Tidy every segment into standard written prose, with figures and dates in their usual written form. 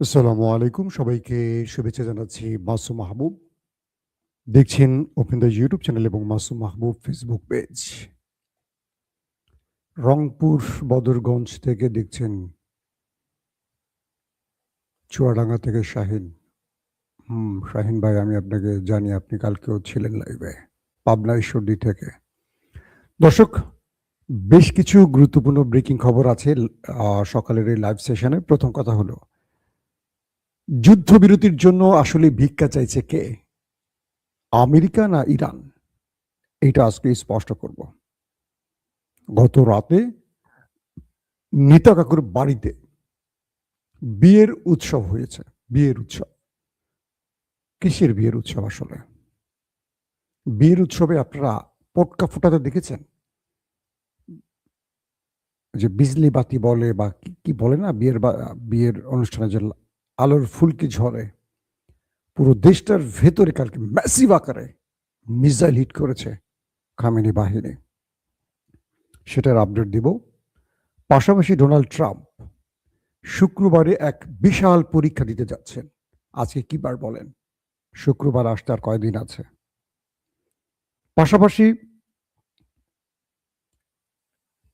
আসসালামু আলাইকুম। সবাইকে শুভেচ্ছা জানাচ্ছি। মাসুম মাহবুব। দেখছেন ওপেন দ্য ইউটিউব চ্যানেল এবং মাসুম মাহবুব ফেসবুক পেজ। রংপুর বদরগঞ্জ থেকে দেখছেন চুয়াডাঙ্গা থেকে শাহিন। শাহিন ভাই, আমি আপনাকে জানি আপনি কালকেও ছিলেন লাইভে। পাবনা ঈশ্বরদী থেকে। দর্শক, বেশ কিছু গুরুত্বপূর্ণ ব্রেকিং খবর আছে সকালের এই লাইভ সেশনে। প্রথম কথা হলো, যুদ্ধবিরতির জন্য আসলে ভিক্ষা চাইছে কে? আমেরিকা না ইরান? এটা আজকে স্পষ্ট করব। গত রাতে নেতা কাকুর বাড়িতে বিয়ের উৎসব হয়েছে। বিয়ের উৎসব। কিসের বিয়ের উৎসব আসলে? বিয়ের উৎসবে আপনারা পটকা ফোটাতে দেখেছেন? যে বিজলি বাতি বলে বা কি বলে না, বিয়ের অনুষ্ঠানে যে আলোর ফুলকি ঝরে। পুরো দেশটার ভেতরে কালকে ম্যাসিভ আকারে মিসাইল হিট করেছে খামেনি বাহিনী। সেটার আপডেট দিব। পাশাপাশি ডোনাল্ড ট্রাম্প শুক্রবারে এক বিশাল পরীক্ষা দিতে যাচ্ছেন। আজকে কি বার বলেন? শুক্রবার আসতে আর কয়দিন আছে। পাশাপাশি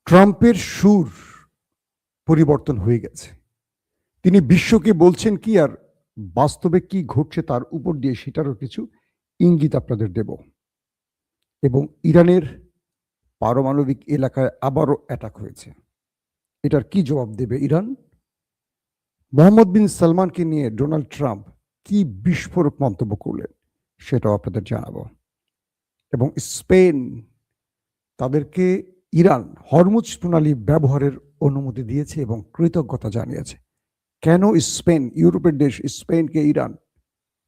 ট্রাম্পের সুর পরিবর্তন হয়ে গেছে। তিনি বিশ্বকে বলছেন কি, আর বাস্তবে কি ঘটছে তার উপর দিয়ে সেটারও কিছু ইঙ্গিত আপনাদের দেব। এবং ইরানের পারমাণবিক এলাকায় আবারও অ্যাটাক হয়েছে। এটার কি জবাব দেবে ইরান? মোহাম্মদ বিন সালমানকে নিয়ে ডোনাল্ড ট্রাম্প কি বিস্ফোরক মন্তব্য করলেন সেটাও আপনাদের জানাবো। এবং স্পেন তাদেরকে ইরান হরমুজ প্রণালী ব্যবহারের অনুমতি দিয়েছে এবং কৃতজ্ঞতা জানিয়েছে। কেন স্পেন, ইউরোপের দেশ স্পেনকে ইরান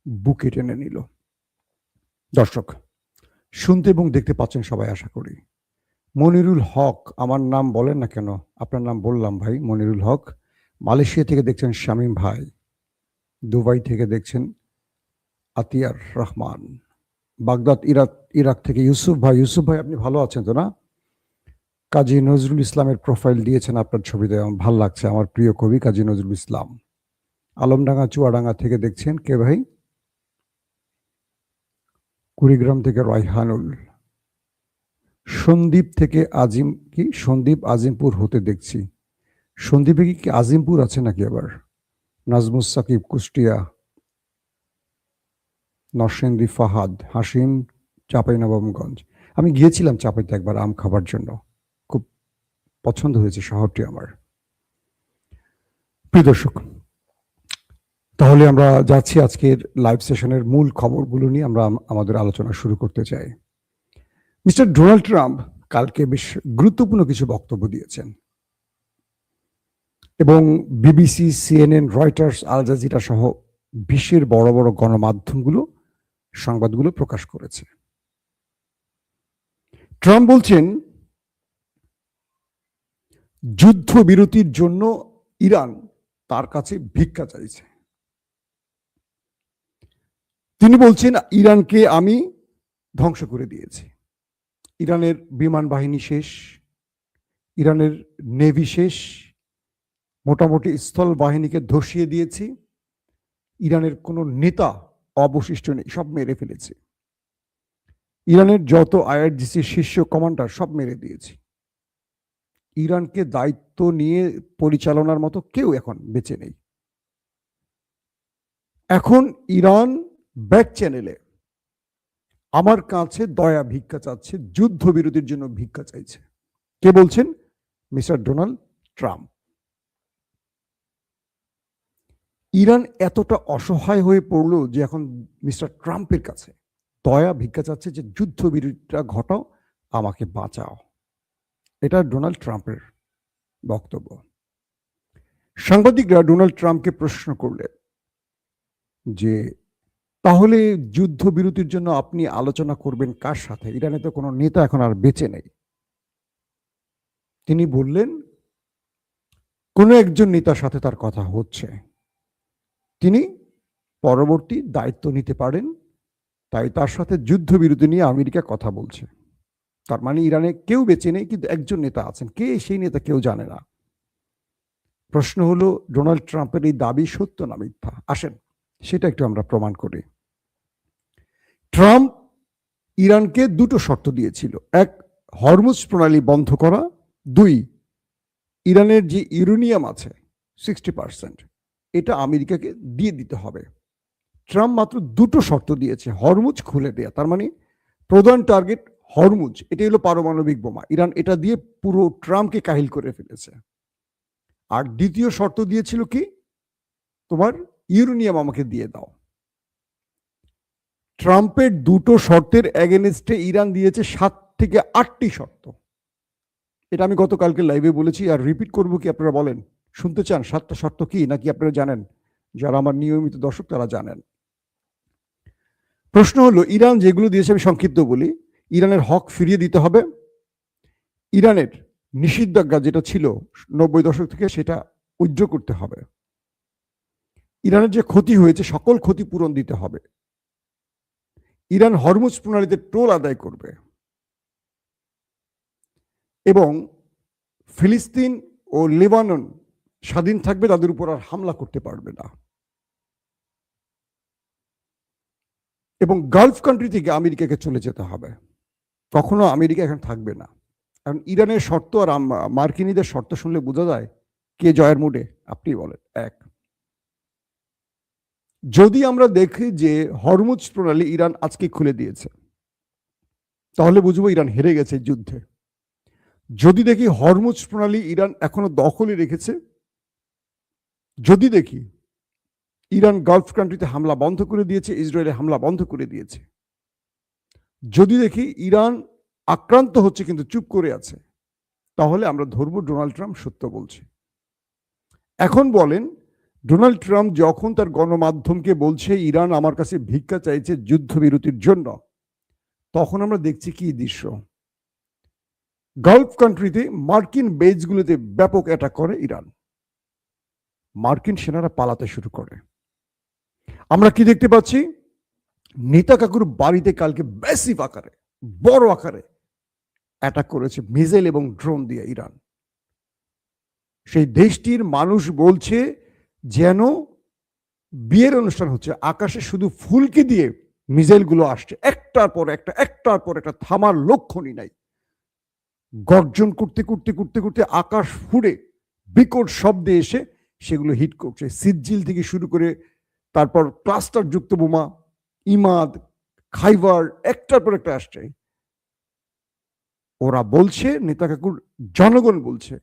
বুকে টেনে নিল? দর্শক, শুনতে এবং দেখতে পাচ্ছেন সবাই আশা করি। মনিরুল হক, আমার নাম বলেন না কেন, আপনার নাম বললাম ভাই। মনিরুল হক। মালয়েশিয়া থেকে দেখছেন শামীম ভাই। দুবাই থেকে দেখছেন আতিয়ার রহমান। বাগদাদ ইরাক থেকে ইউসুফ ভাই। ইউসুফ ভাই, আপনি ভালো আছেন তো না? কাজী নজরুল ইসলামের প্রোফাইল দিয়েছেন আপনার ছবিতে, আমার ভাল লাগছে। আমার প্রিয় কবি কাজী নজরুল ইসলাম। আলমডাঙ্গা চুয়াডাঙ্গা থেকে দেখছেন কে ভাই? কুড়িগ্রাম থেকে রায়হানুল। সন্দীপ থেকে আজিম, কি সন্দীপ আজিমপুর হতে দেখছি। সন্দীপে কি আজিমপুর আছে নাকি আবার? নাজমুস সাকিব কুষ্টিয়া। নরসিংদী ফাহাদ হাসিম চাঁপাইনবাবগঞ্জ। আমি গিয়েছিলাম চাঁপাইতে একবার আম খাবার জন্য। খুব পছন্দ হয়েছে শহরটি আমার। প্রিয় দর্শক, তাহলে আমরা যাচ্ছি আজকের লাইভ সেশনের মূল খবরগুলো নিয়ে আমরা আমাদের আলোচনা শুরু করতে চাই। মিস্টার ডোনাল্ড ট্রাম্প কালকে বেশ গুরুত্বপূর্ণ কিছু বক্তব্য দিয়েছেন এবং BBC, CNN, Reuters, Al Jazeera সহ বিশ্বের বড় বড় গণমাধ্যমগুলো সংবাদগুলো প্রকাশ করেছে। ট্রাম্প বলছেন যুদ্ধবিরতির জন্য ইরান তার কাছে ভিক্ষা চাইছে। তিনি বলছেন ইরানকে আমি ধ্বংস করে দিয়েছি। ইরানের বিমান বাহিনী শেষ, ইরানের নেভি শেষ, মোটামুটি স্থল বাহিনীকে ধসিয়ে দিয়েছি। ইরানের কোনো নেতা অবশিষ্ট নেই, সব মেরে ফেলেছি। ইরানের যত আইআরজিসি শীর্ষ কমান্ডার সব মেরে দিয়েছি। ইরানকে দায়িত্ব নিয়ে পরিচালনার মতো কেউ এখন বেঁচে নেই। এখন ইরান ব্যাক চ্যানেলে আমার কাছে দয়া ভিক্ষা চাচ্ছে, যুদ্ধবিরতির জন্য ভিক্ষা চাইছে। কে বলছেন? Mister Donald Trump. ইরান এতটা অসহায় হয়ে পড়লো যে এখন মিস্টার ট্রাম্পের কাছে দয়া ভিক্ষা চাচ্ছে যে যুদ্ধবিরতিটা ঘটাও, আমাকে বাঁচাও। এটা ডোনাল্ড ট্রাম্পের বক্তব্য। সাংবাদিকরা ডোনাল্ড ট্রাম্পকে প্রশ্ন করলেন যে তাহলে যুদ্ধবিরতির জন্য আপনি আলোচনা করবেন কার সাথে? ইরানে তো কোনো নেতা এখন আর বেঁচে নেই। তিনি বললেন কোনো একজন নেতার সাথে তার কথা হচ্ছে, তিনি পরবর্তী দায়িত্ব নিতে পারেন, তাই তার সাথে যুদ্ধবিরতি নিয়ে আমেরিকা কথা বলছে। তার মানে ইরানে কেউ বেঁচে নেই, কিন্তু একজন নেতা আছেন। কে সেই নেতা কেউ জানে না। প্রশ্ন হলো ডোনাল্ড ট্রাম্পের এই দাবি সত্য না মিথ্যা? আসেন সেটা একটু আমরা প্রমাণ করি। ট্রাম্প ইরানকে দুটো শর্ত দিয়েছিল, এক হরমুজ প্রণালী বন্ধ করা, দুই ইরানের যে ইউরেনিয়াম আছে 60% এটা আমেরিকাকে দিয়ে দিতে হবে। ট্রাম্প মাত্র দুটো শর্ত দিয়েছে, হরমুজ খুলে দেয়া, তার মানে প্রধান টার্গেট হরমুজ, এটাই হলো পারমাণবিক বোমা। ইরান এটা দিয়ে পুরো ট্রাম্পকে কাহিল করে ফেলেছে। আর দ্বিতীয় শর্ত দিয়েছিল কি, তোমার ইউরেনিয়াম আমাকে দিয়ে দাও। ট্রাম্পের দুটো শর্তের এগেনস্টে ইরান দিয়েছে 7 থেকে 8টি শর্ত। এটা আমি গতকালকে লাইভে বলেছি, আর রিপিট করব কি আপনারা বলেন? শুনতে চান 7টা শর্ত কি, নাকি আপনারা জানেন? যারা আমার নিয়মিত দর্শক তারা জানেন। প্রশ্ন হলো, ইরান যেগুলো দিয়েছে আমি সংক্ষিপ্ত বলি। ইরানের হক ফিরিয়ে দিতে হবে, ইরানের নিষেধাজ্ঞা যেটা ছিল 90 দশক থেকে সেটা উজ্জ্ব করতে হবে, ইরানের যে ক্ষতি হয়েছে সকল ক্ষতিপূরণ দিতে হবে, ইরান হরমুজ প্রণালীতে টোল আদায় করবে, এবং ফিলিস্তিন ও লেবানন স্বাধীন থাকবে, তাদের উপর আর হামলা করতে পারবে না, এবং গালফ কান্ট্রি থেকে আমেরিকাকে চলে যেতে হবে, কখনো আমেরিকা এখন থাকবে না। কারণ ইরানের শর্ত আর মার্কিনীদের শর্ত শুনলে বোঝা যায় কে জয়ের মুডে, আপনি বলেন। এক, যদি আমরা দেখি যে হরমুজ প্রণালী ইরান আজকে খুলে দিয়েছে, তাহলে বুঝবো ইরান হেরে গেছে যুদ্ধে। যদি দেখি হরমুজ প্রণালী ইরান এখনো দখলে রেখেছে, যদি দেখি ইরান গালফ কান্ট্রিতে হামলা বন্ধ করে দিয়েছে, ইসরায়েলে হামলা বন্ধ করে দিয়েছে, যদি দেখি ইরান আক্রান্ত হচ্ছে কিন্তু চুপ করে আছে, তাহলে আমরা ধরবো ডোনাল্ড ট্রাম্প সত্য বলছে। এখন বলেন, ডোনাল্ড ট্রাম্প যখন তার গণমাধ্যমকে বলছে ইরান আমার কাছে ভিক্ষা চাইছে যুদ্ধবিরতির জন্য, তখন আমরা দেখছি কি দৃশ্য? গালফ কান্ট্রিতে মার্কিন বেজগুলোতে ব্যাপক অ্যাটাক করে ইরান, মার্কিন সেনারা পালাতে শুরু করে। আমরা কি দেখতে পাচ্ছি? নেতা কাকুর বাড়িতে কালকে ম্যাসিভ আকারে, বড় আকারে অ্যাটাক করেছে মিসাইল এবং ড্রোন দিয়ে ইরান। সেই দেশটির মানুষ বলছে যেন বিয়ের অনুষ্ঠান হচ্ছে, আকাশে শুধু ফুলকি দিয়ে মিসাইলগুলো আসছে, একটার পর একটা, একটার পর একটা, থামার লক্ষণই নাই। গর্জন করতে করতে করতে করতে আকাশ ফুড়ে বিকট শব্দে এসে সেগুলো হিট করছে। সিজ্জিল থেকে শুরু করে তারপর ক্লাস্টার যুক্ত বোমা, ইমাদ, খাইবার, একটার পর একটা আসছে। ওরা বলছে, নেতা কাকুর জনগণ বলছে,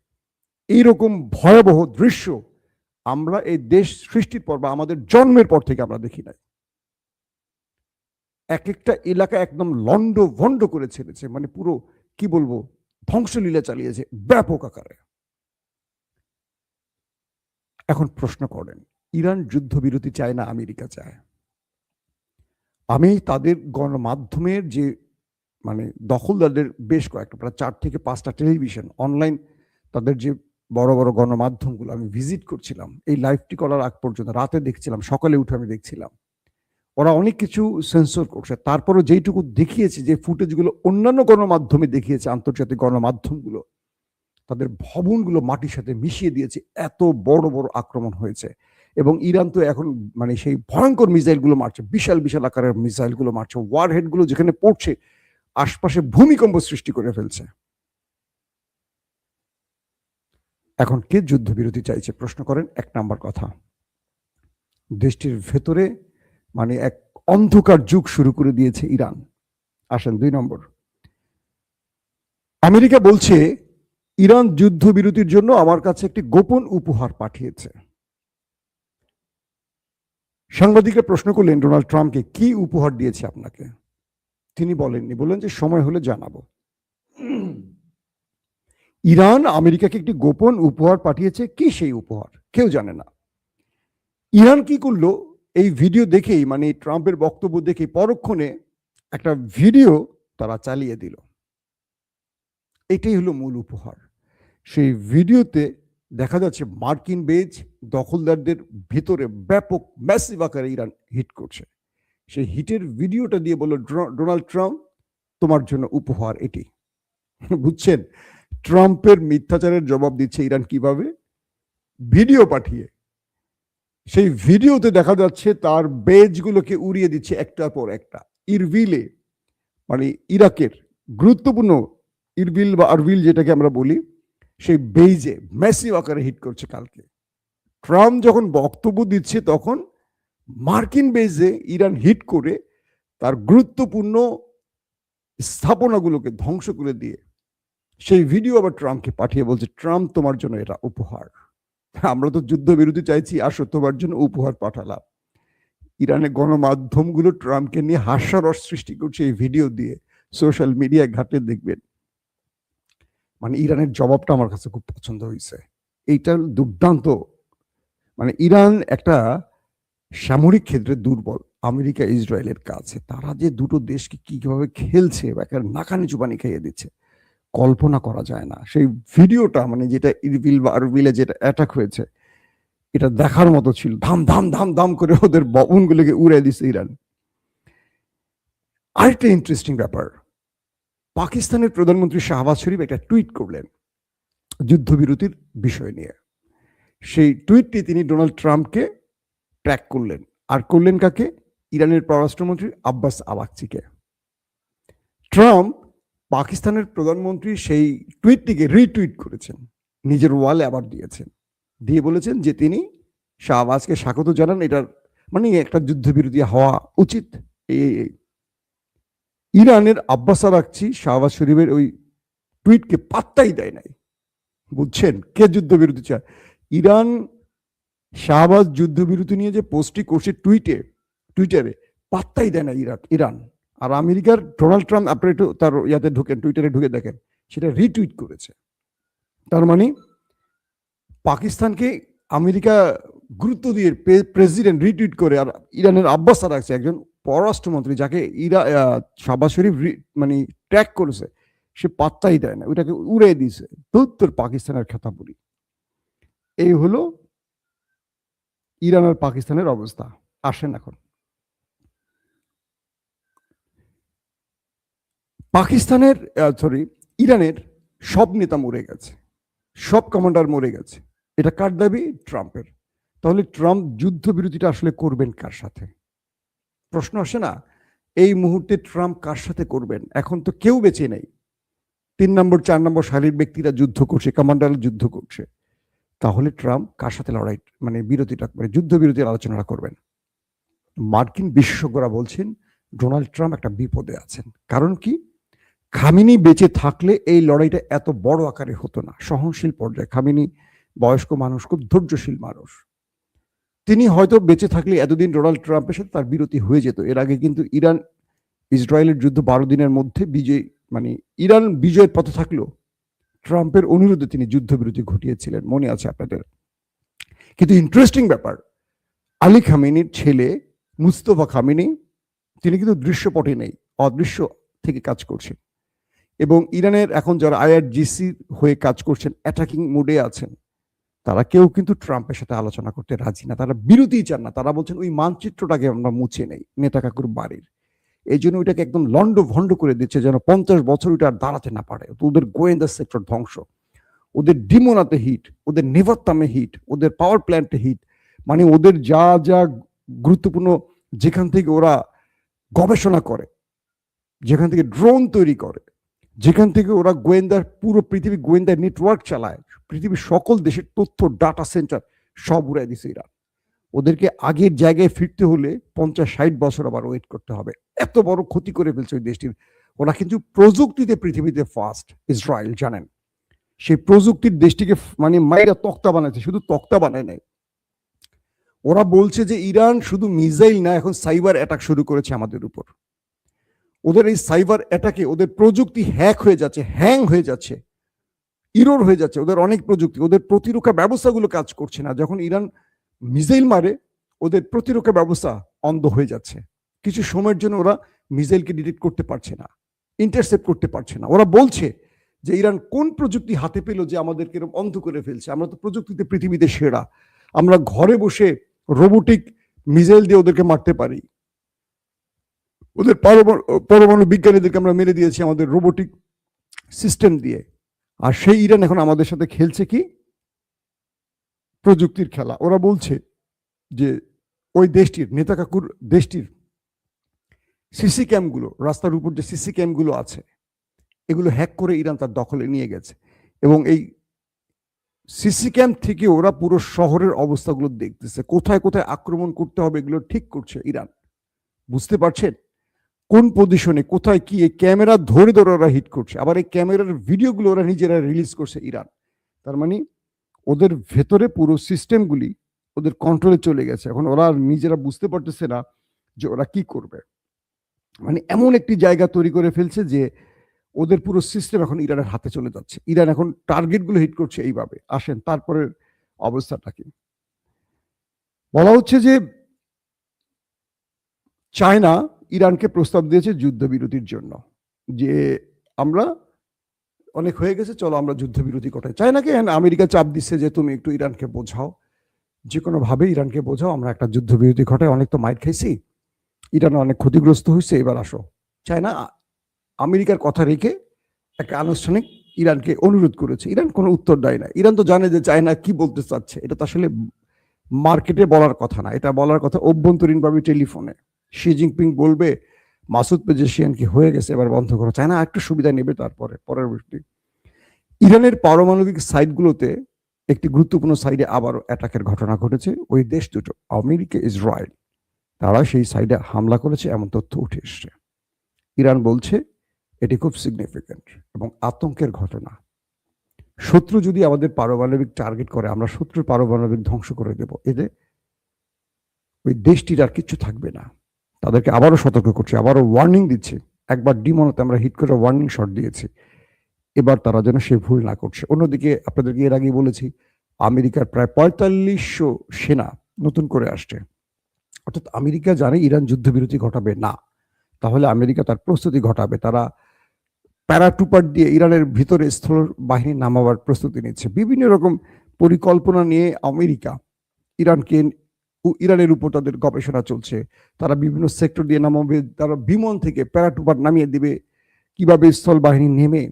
এইরকম ভয়াবহ দৃশ্য আমরা এই দেশ সৃষ্টির পর বা আমাদের জন্মের পর থেকে আমরা দেখি নাই। এক একটা এলাকা একদম লন্ড ভন্ড করে ছেড়েছে, মানে পুরো কি বলবো, ধ্বংসলীলা চালিয়েছে ব্যাপক আকারে। এখন প্রশ্ন করেন, ইরান যুদ্ধবিরতি চায় না আমেরিকা চায়? আমি তাদের গণমাধ্যমের যে মানে দখলদারদের বেশ কয়েকটা, প্রায় 4 থেকে 5টা টেলিভিশন, অনলাইন, তাদের যে বড় বড় গণমাধ্যমগুলো আমি ভিজিট করছিলাম এই লাইভটি করার আগ পর্যন্ত, রাতে দেখছিলাম, সকালে উঠে আমি দেখছিলাম, ওরা অনেক কিছু সেন্সর করছে। তারপরে যেইটুকু দেখিয়েছে, যে ফুটেজগুলো অন্যান্য গণমাধ্যমে দেখিয়েছে, আন্তর্জাতিক গণমাধ্যমগুলো, তাদের ভবনগুলো মাটির সাথে মিশিয়ে দিয়েছে, এত বড় বড় আক্রমণ হয়েছে। এবং ইরান তো এখন মানে সেই ভয়ঙ্কর মিসাইলগুলো মারছে, বিশাল বিশাল আকারের মিসাইলগুলো মারছে, ওয়ারহেডগুলো যেখানে পড়ছে আশপাশে ভূমিকম্প সৃষ্টি করে ফেলছে। এখন কে যুদ্ধবিরতি চাইছে প্রশ্ন করেন? 1 নাম্বার কথা, দেশটির ভেতরে মানে এক অন্ধকার যুগ শুরু করে দিয়েছে ইরান। আসেন 2 নম্বর, আমেরিকা বলছে ইরান যুদ্ধবিরতির জন্য আমার কাছে একটি গোপন উপহার পাঠিয়েছে। সাংবাদিকরা প্রশ্ন করলেন ডোনাল্ড ট্রাম্পকে, কি উপহার দিয়েছে আপনাকে? তিনি বলেননি, বললেন যে সময় হলে জানাবো। ইরান আমেরিকাকে একটি গোপন উপহার পাঠিয়েছে, কি সেই উপহার কেউ জানে না। ইরান কি করলো, এই ভিডিও দেখেই মানে ট্রাম্পের বক্তব্য দেখে পরক্ষণে একটা ভিডিও তারা চালিয়ে দিল। এটাই হলো মূল উপহার। সেই ভিডিওতে দেখা যাচ্ছে মার্কিন বেজ দখলদারদের ভিতরে ব্যাপক ম্যাসিভ আকারে ইরান হিট করছে। সেই হিটের ভিডিওটা দিয়ে বলল, ডোনাল্ড ট্রাম্প তোমার জন্য উপহার এটি। বুঝছেন ট্রাম্পের মিথ্যাচারের জবাব দিচ্ছে ইরান কিভাবে? ভিডিও পাঠিয়ে, সেই ভিডিওতে দেখা যাচ্ছে তার বেজগুলোকে উড়িয়ে দিচ্ছে একটার পর একটা। ইরবিলে, মানে ইরাকের গুরুত্বপূর্ণ ইরবিল বা আরবিল যেটাকে আমরা বলি, সেই বেইজে ম্যাসিভ আকারে হিট করছে কালকে। ট্রাম্প যখন বক্তব্য দিচ্ছে তখন মার্কিন বেজে ইরান হিট করে তার গুরুত্বপূর্ণ স্থাপনাগুলোকে ধ্বংস করে দিয়ে সেই ভিডিও আবার ট্রাম্পকে পাঠিয়ে বলছে, ট্রাম্প তোমার জন্য এটা উপহার। আমরা তো যুদ্ধবিরতি চাইছি, আসো তোমার জন্য উপহার পাঠালাম। ইরানের গণমাধ্যমগুলো ট্রাম্পকে নিয়ে হাস্যরস সৃষ্টি করছে এই ভিডিও দিয়ে, সোশ্যাল মিডিয়ায় ঘাটে দেখবেন। মানে ইরানের জবাবটা আমার কাছে খুব পছন্দ হয়েছে। এইটা দুর্দান্ত। মানে ইরান একটা সামরিক ক্ষেত্রে দুর্বল আমেরিকা ইসরায়েলের কাছে, তারা যে দুটো দেশকে কিভাবে খেলছে বা একটা নাকানি চুপানি খাইয়ে দিচ্ছে কল্পনা করা যায় না। সেই ভিডিওটা মানে যেটা ইরবিল বা আরবিলে যেটা অ্যাটাক হয়েছে, এটা দেখার মতো ছিল। ধাম ধাম ধাম ধাম করে ওদের ভবনগুলোকে উড়ে দিচ্ছে ইরান। আরেকটা ইন্টারেস্টিং ব্যাপার, পাকিস্তানের প্রধানমন্ত্রী শাহবাজ শরীফ একটা টুইট করলেন যুদ্ধবিরতির বিষয় নিয়ে। সেই টুইটটি তিনি ডোনাল্ড ট্রাম্পকে ট্র্যাক করলেন, আর করলেন কাকে? ইরানের পররাষ্ট্রমন্ত্রী আব্বাস আরাগচিকে। ট্রাম্প পাকিস্তানের প্রধানমন্ত্রী সেই টুইটটিকে রিটুইট করেছেন, নিজের ওয়ালে আবার দিয়েছেন, দিয়ে বলেছেন যে তিনি শাহবাজকে স্বাগত জানান, এটার মানে একটা যুদ্ধবিরতি হওয়া উচিত। ইরানের আব্বাস আরাগচি শাহবাজ শরীফের ওই টুইটকে পাত্তাই দেয় নাই। বুঝছেন কে যুদ্ধবিরতি চায়? ইরান শাহবাজ যুদ্ধবিরতি নিয়ে যে পোস্টটি করছে টুইটারে, পাত্তাই দেয় না ইরান। আর আমেরিকার ডোনাল্ড ট্রাম্প, আপনি একটু তার ইয়াতে ঢুকেন, টুইটারে ঢুকে দেখেন, সেটা রিটুইট করেছে। তার মানে পাকিস্তানকে আমেরিকা গুরুত্ব দিয়ে প্রেসিডেন্ট রিটুইট করে, আর ইরানের আব্বাস আরাগচি একজন পররাষ্ট্রমন্ত্রী যাকে শাহবাজ শরীফ মানে ট্র্যাক করেছে, সে পাত্তাই দেয় না, ওইটাকে উড়ে দিয়েছে। উত্তর পাকিস্তানের খেতাবুরি। এই হলো ইরান আর পাকিস্তানের অবস্থা। আসেন এখন পাকিস্তানের ইরানের সব নেতা মরে গেছে, সব কমান্ডার মরে গেছে। এটা কার দাবি? ট্রাম্পের। তাহলে ট্রাম্প যুদ্ধবিরতিটা আসলে করবেন কার সাথে? প্রশ্ন আসে না? এই মুহূর্তে ট্রাম্প কার সাথে করবেন? এখন তো কেউ বেঁচে নেই। 3 নম্বর 4 নম্বর সারির ব্যক্তিরা যুদ্ধ করছে, কমান্ডার যুদ্ধ করছে। তাহলে ট্রাম্প কার সাথে লড়াই মানে বিরতিটা মানে যুদ্ধবিরতির আলোচনাটা করবেন? মার্কিন বিশেষজ্ঞরা বলছেন ডোনাল্ড ট্রাম্প একটা বিপদে আছেন। কারণ কি? খামেনি বেঁচে থাকলে এই লড়াইটা এত বড় আকারে হতো না, সহনশীল পর্যায়ে। খামেনি বয়স্ক মানুষ, খুব ধৈর্যশীল মানুষ। তিনি হয়তো বেঁচে থাকলে এতদিন ডোনাল্ড ট্রাম্পের সাথে তার বিরতি হয়ে যেত। এর আগে কিন্তু ইরান ইসরায়েলের যুদ্ধ 12 দিনের মধ্যে বিজয়, মানে ইরান বিজয়ের পথে থাকলেও ট্রাম্পের অনুরোধে তিনি যুদ্ধবিরতি ঘটিয়েছিলেন, মনে আছে আপনাদের। কিন্তু ইন্টারেস্টিং ব্যাপার, আলী খামেনির ছেলে মুস্তফা খামেনি, তিনি কিন্তু দৃশ্যপটে নেই, অদৃশ্য থেকে কাজ করছেন। এবং ইরানের এখন যারা IRGC হয়ে কাজ করছেন, অ্যাটাকিং মোডে আছেন, তারা কেউ কিন্তু ট্রাম্পের সাথে আলোচনা করতে রাজি না। তারা বিরতি চান না। তারা বলছেন ওই মানচিত্রটাকে আমরা মুছে নেই নেতা কাকুর বাড়ির। এই জন্য ওইটাকে একদম লন্ড ভন্ড করে দিচ্ছে, যেন 50 বছর ওইটা আর দাঁড়াতে না পারে। ওদের গোয়েন্দা সেক্টর ধ্বংস, ওদের ডিমোনাতে হিট, ওদের নেভাত্তামে হিট, ওদের পাওয়ার প্ল্যান্টে হিট, মানে ওদের যা যা গুরুত্বপূর্ণ, যেখান থেকে ওরা গবেষণা করে, যেখান থেকে ড্রোন তৈরি করে, যেখান থেকে ওরা গোয়েন্দার পুরো পৃথিবী গোয়েন্দা নেটওয়ার্ক চালায়, পৃথিবীর সকল দেশের তথ্য ডাটা সেন্টার সব উড়াই দিছে ইরান। ওদেরকে আগের জায়গায় ফিরতে হলে 50-60 বছর আবার ওয়েট করতে হবে। এত বড় ক্ষতি করে ফেলছে ওই দেশটির। ওরা কিন্তু প্রযুক্তিতে পৃথিবীতে ফার্স্ট, ইসরায়েল জানেন। সেই প্রযুক্তির দেশটিকে মানে মাইরা তক্তা বানাইছে, শুধু তক্তা বানায় নাই। ওরা বলছে যে ইরান শুধু মিসাইল না, এখন সাইবার অ্যাটাক শুরু করেছে আমাদের উপর। ওদের এই সাইবার অ্যাটাকে ওদের প্রযুক্তি হ্যাক হয়ে যাচ্ছে, হ্যাং হয়ে যাচ্ছে, ইরোর হয়ে যাচ্ছে ওদের অনেক প্রযুক্তি। ওদের প্রতিরক্ষা ব্যবস্থাগুলো কাজ করছে না। যখন ইরান মিসাইল মারে, ওদের প্রতিরক্ষা ব্যবস্থা অন্ধ হয়ে যাচ্ছে। কিছু সময়ের জন্য ওরা মিসাইলকে ডিটেক্ট করতে পারছে না, ইন্টারসেপ্ট করতে পারছে না। ওরা বলছে যে ইরান কোন প্রযুক্তি হাতে পেল যে আমাদেরকে এরকম অন্ধ করে ফেলছে? আমরা তো প্রযুক্তিতে পৃথিবীতে সেরা, আমরা ঘরে বসে রোবোটিক মিসাইল দিয়ে ওদেরকে মারতে পারি। ওদের পরমাণু বিজ্ঞানীদেরকে আমরা মেরে দিয়েছি আমাদের রোবোটিক সিস্টেম দিয়ে। আর সেই ইরান এখন আমাদের সাথে খেলছে কি? প্রযুক্তির খেলা। ওরা বলছে যে ওই দেশটির নেতা কাকুর দেশটির সিসি ক্যাম্পগুলো, রাস্তার উপর যে সিসি ক্যাম্পগুলো আছে, এগুলো হ্যাক করে ইরান তার দখলে নিয়ে গেছে, এবং এই সিসি ক্যাম্প থেকে ওরা পুরো শহরের অবস্থাগুলো দেখতেছে, কোথায় কোথায় আক্রমণ করতে হবে এগুলো ঠিক করছে ইরান। বুঝতে পারছেন কোন পজিশনে কোথায় কি, এই ক্যামেরা ধরে ধরে ওরা হিট করছে, আবার এই ক্যামেরার ভিডিওগুলো ওরা নিজেরা রিলিজ করছে ইরান। তার মানে ওদের ভেতরে পুরো সিস্টেমগুলি ওদের কন্ট্রোলে চলে গেছে। এখন ওরা নিজেরা বুঝতে পারতেছে না যে ওরা কি করবে। মানে এমন একটি জায়গা তৈরি করে ফেলছে যে ওদের পুরো সিস্টেম এখন ইরানের হাতে চলে যাচ্ছে। ইরান এখন টার্গেটগুলো হিট করছে এইভাবে। আসেন তারপরের অবস্থাটা কি। বলা হচ্ছে যে চায়না ইরানকে প্রস্তাব দিয়েছে যুদ্ধবিরতির জন্য, যে আমরা অনেক হয়ে গেছে, চলো আমরা যুদ্ধবিরতি ঘটাই। চায়নাকে আমেরিকা চাপ দিচ্ছে যে তুমি একটু ইরানকে বোঝাও, যে কোনো ভাবে ইরানকে বোঝাও, আমরা একটা যুদ্ধবিরতি ঘটাই, অনেক তো মাইর খাইছি, ইরান অনেক ক্ষতিগ্রস্ত হয়েছে, এবার আসো। চায়না আমেরিকার কথা রেখে একটা আনুষ্ঠানিক ইরানকে অনুরোধ করেছে। ইরান কোনো উত্তর দেয় না। ইরান তো জানে যে চায়না কি বলতে চাচ্ছে, এটা তো আসলে মার্কেটে বলার কথা না, এটা বলার কথা অভ্যন্তরীণভাবে টেলিফোনে। শি জিনপিং বলবে মাসুদ পেজেশিয়ান কি হয়ে গেছে, এবার বন্ধ করো। চায়না একটু সুবিধা নেবে, তারপরে পরবর্তী ইরানের পারমাণবিক সাইটগুলোতে একটি গুরুত্বপূর্ণ সাইডে আবারও অ্যাটাকের ঘটনা ঘটেছে। ওই দেশ দুটো আমেরিকা ইসরায়েল তারা সেই সাইডে হামলা করেছে এমন তথ্য উঠে এসছে। ইরান বলছে এটি খুব সিগনিফিক্যান্ট এবং আতঙ্কের ঘটনা। শত্রু যদি আমাদের পারমাণবিক টার্গেট করে, আমরা শত্রুর পারমাণবিক ধ্বংস করে দেব, এতে ওই দেশটির আর কিছু থাকবে না। তাদেরকে আবারও সতর্ক করছে, আবারও ওয়ার্নিং দিচ্ছে। একবার ডিমোনাতে আমরা হিট করে ওয়ার্নিং শট দিয়েছি, এবার তারা যেন সে ভুল না করছে। অন্যদিকে আপনাদেরকে এর আগেই বলেছি আমেরিকার প্রায় ৪৫০০ সেনা নতুন করে আসছে। অর্থাৎ আমেরিকা জানে ইরান যুদ্ধবিরতি ঘটাবে না, তাহলে আমেরিকা তার প্রস্তুতি ঘটাবে। তারা প্যারাটুপার দিয়ে ইরানের ভিতরে স্থল বাহিনী নামাবার প্রস্তুতি নিচ্ছে। বিভিন্ন রকম পরিকল্পনা নিয়ে আমেরিকা ইরানের উপর তাদের গবেষণা চলছে। তারা বিভিন্ন সেক্টর দিয়ে নামাবে, তারা বিমান থেকে প্যারাটুপার নামিয়ে দিবে, কিভাবে স্থল বাহিনী নেমে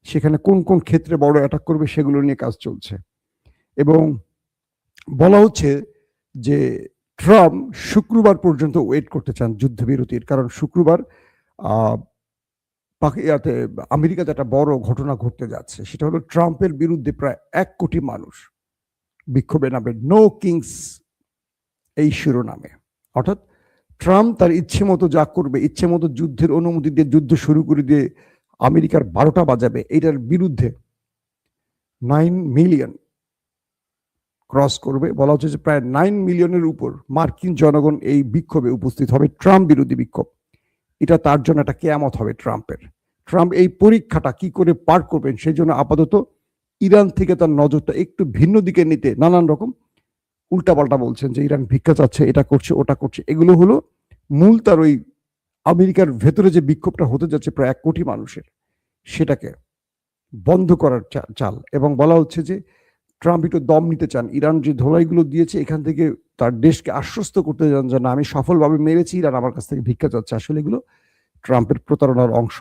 সেখানে কোন কোন ক্ষেত্রে বড় অ্যাটাক করবে সেগুলো নিয়ে কাজ চলছে। এবং বলা হচ্ছে যে ট্রাম্প শুক্রবার পর্যন্ত ওয়েট করতে চান যুদ্ধবিরতির, কারণ শুক্রবার আমেরিকাতে একটা বড় ঘটনা ঘটতে যাচ্ছে। সেটা হলো ট্রাম্পের বিরুদ্ধে প্রায় ১ কোটি মানুষ বিক্ষোভে নামবে, নো কিংস এই শিরোনামে। অর্থাৎ ট্রাম্প তার ইচ্ছে মতো যা করবে, ইচ্ছে মতো যুদ্ধের অনুমতি দিয়ে যুদ্ধ শুরু করে দিয়ে আমেরিকার ১২টা বাজাবে, এটার বিরুদ্ধে 9 মিলিয়ন ক্রস করবে। বলা হচ্ছে যে প্রায় 9 মিলিয়নের উপর মার্কিন জনগণ এই বিক্ষোভে উপস্থিত হবে, ট্রাম্প বিরোধী বিক্ষোভ। এটা তার জন্য একটা কেয়ামত হবে ট্রাম্পের। ট্রাম্প এই পরীক্ষাটা কি করে পার করবেন সেই জন্য আপাতত ইরান থেকে তার নজরটা একটু ভিন্ন দিকে নিতে নানান রকম উল্টাপাল্টা বলছেন, যে ইরান ভিক্ষা চাচ্ছে, এটা করছে, ওটা করছে। এগুলো হলো মূল তার ওই আমেরিকার ভেতরে যে বিক্ষোভটা হতে যাচ্ছে প্রায় ১ কোটি মানুষের, সেটাকে বন্ধ করার চাল। এবং বলা হচ্ছে যে ট্রাম্প একটু দম নিতে চান, ইরান যে ধোলাইগুলো দিয়েছে এখান থেকে তার দেশকে আশ্বস্ত করতে চান যে না, আমি সফলভাবে মেরেছি, ইরান আমার কাছ থেকে ভিক্ষা চাচ্ছে। আসলে এগুলো ট্রাম্পের প্রতারণার অংশ।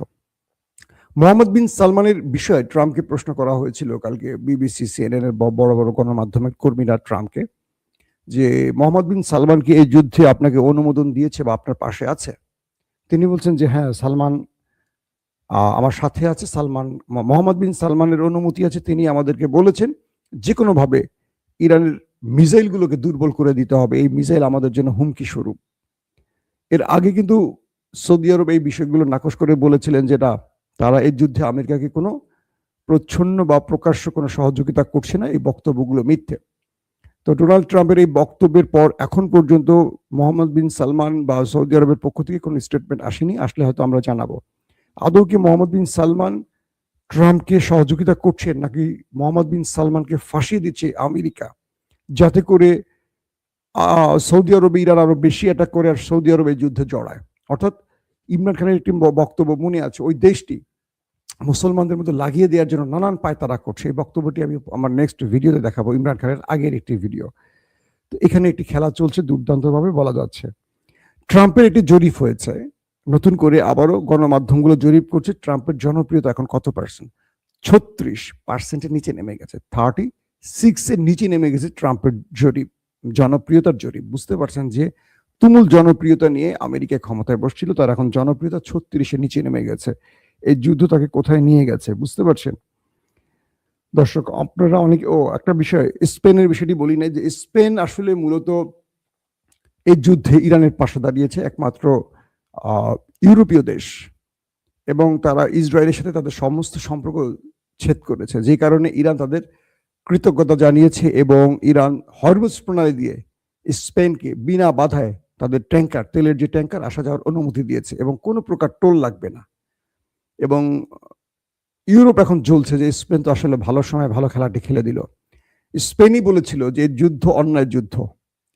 মোহাম্মদ বিন সালমানের বিষয়ে ট্রাম্পকে প্রশ্ন করা হয়েছিল কালকে বিবিসি, সিএনএন এর বড় বড় গণমাধ্যমের কর্মীরা ট্রাম্পকে, যে মোহাম্মদ বিন সালমান কি এই যুদ্ধে আপনাকে অনুমোদন দিয়েছে বা আপনার পাশে আছে? তিনি বলছেন যে হ্যাঁ, সালমান আমার সাথে আছে। মোহাম্মদ বিন সালমানের অনুমতি আছে। তিনি আমাদেরকে বলেছেন যে কোনোভাবে ইরানের মিসাইলগুলোকে দুর্বল করে দিতে হবে, এই মিসাইল আমাদের জন্য হুমকি স্বরূপ। এর আগে কিন্তু সৌদি আরব এই বিষয়গুলো নাকচ করে বলেছিলেন যেটা তারা এই যুদ্ধে আমেরিকাকে কোনো প্রচ্ছন্ন বা প্রকাশ্য কোনো সহযোগিতা করছে না, এই বক্তব্যগুলো মিথ্যে। তো ডোনাল্ড ট্রাম্পের এই বক্তব্যের পর এখন পর্যন্ত মোহাম্মদ বিন সালমান বা সৌদি আরবের পক্ষ থেকে কোনো স্টেটমেন্ট আসেনি। আসলে হয়তো আমরা জানাবো আদৌ কি মোহাম্মদ বিন সালমান ট্রাম্পকে সহযোগিতা করছেন, নাকি মোহাম্মদ বিন সালমানকে ফাঁসিয়ে দিচ্ছে আমেরিকা, যাতে করে সৌদি আরবে ইরান আরো বেশি অ্যাটাক করে আর সৌদি আরবে যুদ্ধে জড়ায়। অর্থাৎ ইমরান খানের একটি বক্তব্য মনে আছে, ওই দেশটি মুসলমানদের মধ্যে লাগিয়ে দেওয়ার জন্য নানান পায়তারা করছে। এই বক্তব্যটি আমি আমার নেক্সট ভিডিওতে দেখাবো, ইমরান খানের আগের একটি ভিডিও। তো এখানে একটি খেলা চলছে দুর্দান্তভাবে বলা যাচ্ছে। ট্রাম্পের একটি জরিপ হয়েছে, নতুন করে আবারও গণমাধ্যমগুলো জরিপ করছে ট্রাম্পের জনপ্রিয়তা এখন কত পার্সেন্ট। 36%-এর নিচে নেমে গেছে, 6-এর নিচে নেমে গেছে ট্রাম্পের জরিপ, জনপ্রিয়তার জরিপ। বুঝতে পারছেন যে তুমুল জনপ্রিয়তা নিয়ে আমেরিকা ক্ষমতায় বসছিল, তার এখন জনপ্রিয়তা 36-এর নিচে নেমে গেছে। এই যুদ্ধ তাকে কোথায় নিয়ে গেছে বুঝতে পারছেন? দর্শক আপনারা অনেকে, একটা বিষয় স্পেনের বিষয়টি বলি নাই, যে স্পেন আসলে মূলত এই যুদ্ধে ইরানের পাশে দাঁড়িয়েছে, একমাত্র ইউরোপীয় দেশ, এবং তারা ইসরায়েলের সাথে তাদের সমস্ত সম্পর্ক ছেদ করেছে, যে কারণে ইরান তাদের কৃতজ্ঞতা জানিয়েছে, এবং ইরান হরমুজ প্রণালী দিয়ে স্পেনকে বিনা বাধায় তাদের ট্যাঙ্কার, তেলের যে ট্যাঙ্কার আসা যাওয়ার অনুমতি দিয়েছে, এবং কোনো প্রকার টোল লাগবে না। এবং ইউরোপ এখন জ্বলছে যে স্পেন তো আসলে ভালো সময় ভালো খেলাটি খেলে দিল। স্পেনই বলেছিল যে যুদ্ধ অন্যায় যুদ্ধ,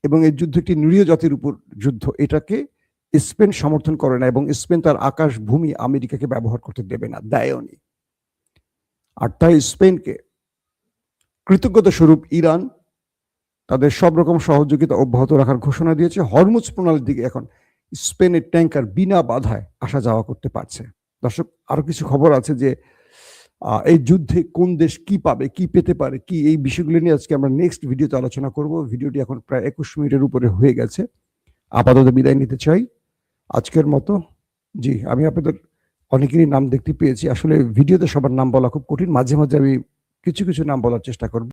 এবং এই যুদ্ধ একটি নিরীহ জাতির উপর যুদ্ধ, এটাকে স্পেন সমর্থন করে না, এবং স্পেন তার আকাশ ভূমি আমেরিকাকে ব্যবহার করতে দেবে না, দেয়নি। আর তাই স্পেনকে কৃতজ্ঞতা স্বরূপ ইরান তাদের সব রকম সহযোগিতা অব্যাহত রাখার ঘোষণা দিয়েছে। হরমুজ প্রণালীর দিকে এখন স্পেনের ট্যাঙ্কার বিনা বাধায় আসা যাওয়া করতে পারছে। দর্শক আরো কিছু খবর আছে যে এই যুদ্ধে কোন দেশ কি পাবে, কি পেতে পারে, কি, এই বিষয়গুলো নিয়ে আজকে আমরা নেক্সট ভিডিওতে আলোচনা করব। ভিডিওটি এখন প্রায় 21 মিনিটের উপরে হয়ে গেছে। আপাতত বিদায় নিতে চাই আজকের মতো। জি, আমি আপনাদের অনেকেরই নাম দেখতে পেয়েছি। আসলে ভিডিওতে সবার নাম বলা খুব কঠিন, মাঝে মাঝে আমি কিছু কিছু নাম বলার চেষ্টা করব।